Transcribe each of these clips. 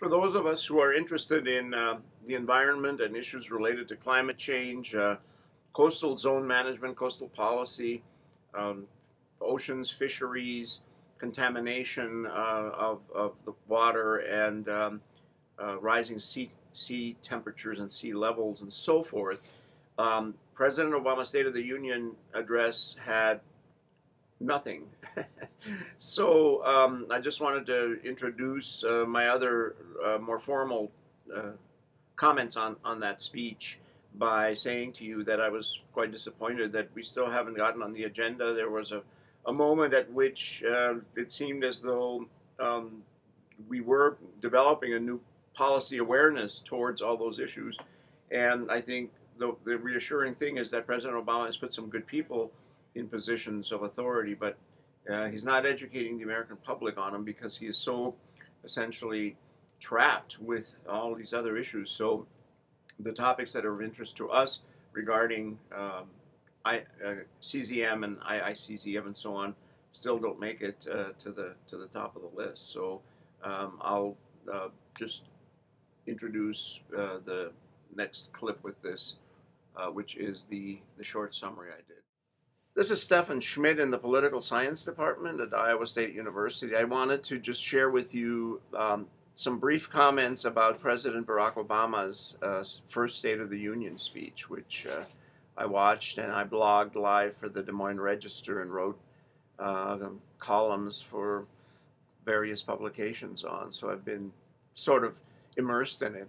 For those of us who are interested in the environment and issues related to climate change, coastal zone management, coastal policy, um, oceans, fisheries, contamination of the water, and rising sea temperatures and sea levels and so forth, President Obama's State of the Union address had nothing. So I just wanted to introduce my other more formal comments on that speech by saying to you that I was quite disappointed that we still haven't gotten on the agenda. There was a moment at which it seemed as though we were developing a new policy awareness towards all those issues. And I think the reassuring thing is that President Obama has put some good people in positions of authority, but he's not educating the American public on them because he is so essentially trapped with all these other issues. So the topics that are of interest to us regarding CZM and IICZM and so on still don't make it to the top of the list. So I'll just introduce the next clip with this, which is the short summary I did. This is Steffen Schmidt in the Political Science Department at Iowa State University. I wanted to just share with you some brief comments about President Barak Obama's first State of the Union speech, which I watched, and I blogged live for the Des Moines Register and wrote columns for various publications on, so I've been sort of immersed in it.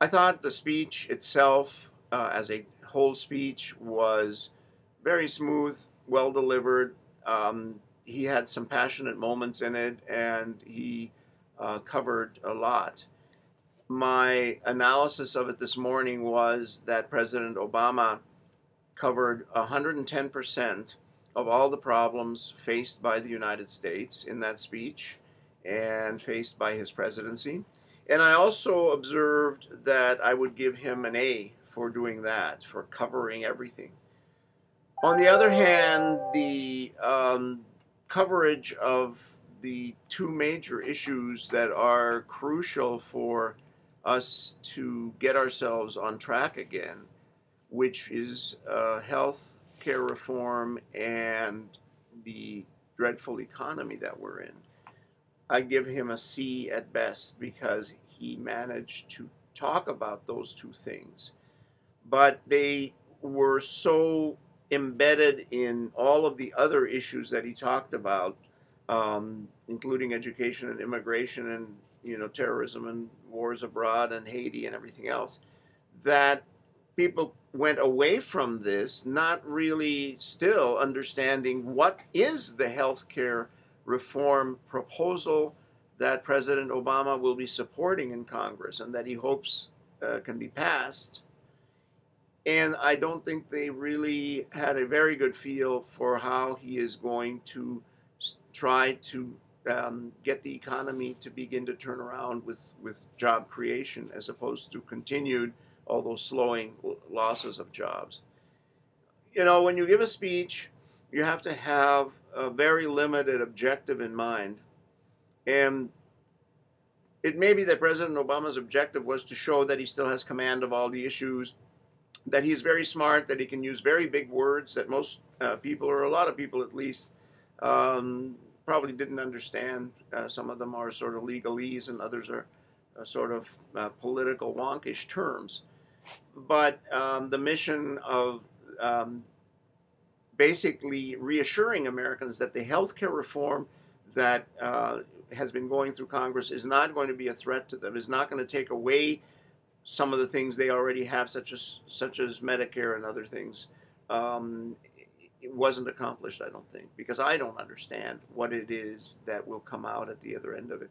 I thought the speech itself, as a whole speech, was very smooth, well delivered. He had some passionate moments in it, and he covered a lot. My analysis of it this morning was that President Obama covered 110% of all the problems faced by the United States in that speech and faced by his presidency. And I also observed that I would give him an A for doing that, for covering everything. On the other hand, the coverage of the two major issues that are crucial for us to get ourselves on track again, which is health care reform and the dreadful economy that we're in, I give him a C at best because he managed to talk about those two things. But they were so embedded in all of the other issues that he talked about, including education and immigration and terrorism and wars abroad and Haiti and everything else, that people went away from this not really still understanding what is the health care reform proposal that President Obama will be supporting in Congress and that he hopes can be passed. And I don't think they really had a very good feel for how he is going to try to get the economy to begin to turn around with job creation as opposed to continued, although slowing, losses of jobs. When you give a speech, you have to have a very limited objective in mind. And it may be that President Obama's objective was to show that he still has command of all the issues, that he's very smart, that he can use very big words that most people, or a lot of people at least, probably didn't understand. Some of them are sort of legalese and others are sort of political wonkish terms. But the mission of basically reassuring Americans that the health care reform that has been going through Congress is not going to be a threat to them, is not going to take away some of the things they already have, such as Medicare and other things. It wasn't accomplished, I don't think, because I don't understand what it is that will come out at the other end of it.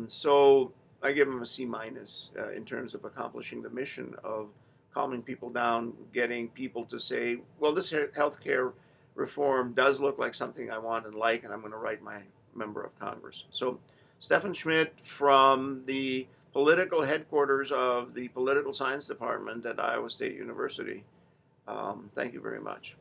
So I give him a C- in terms of accomplishing the mission of calming people down, getting people to say, well, this health care reform does look like something I want and like, and I'm going to write my member of Congress. So Steffen Schmidt from the political headquarters of the Political Science Department at Iowa State University. Thank you very much.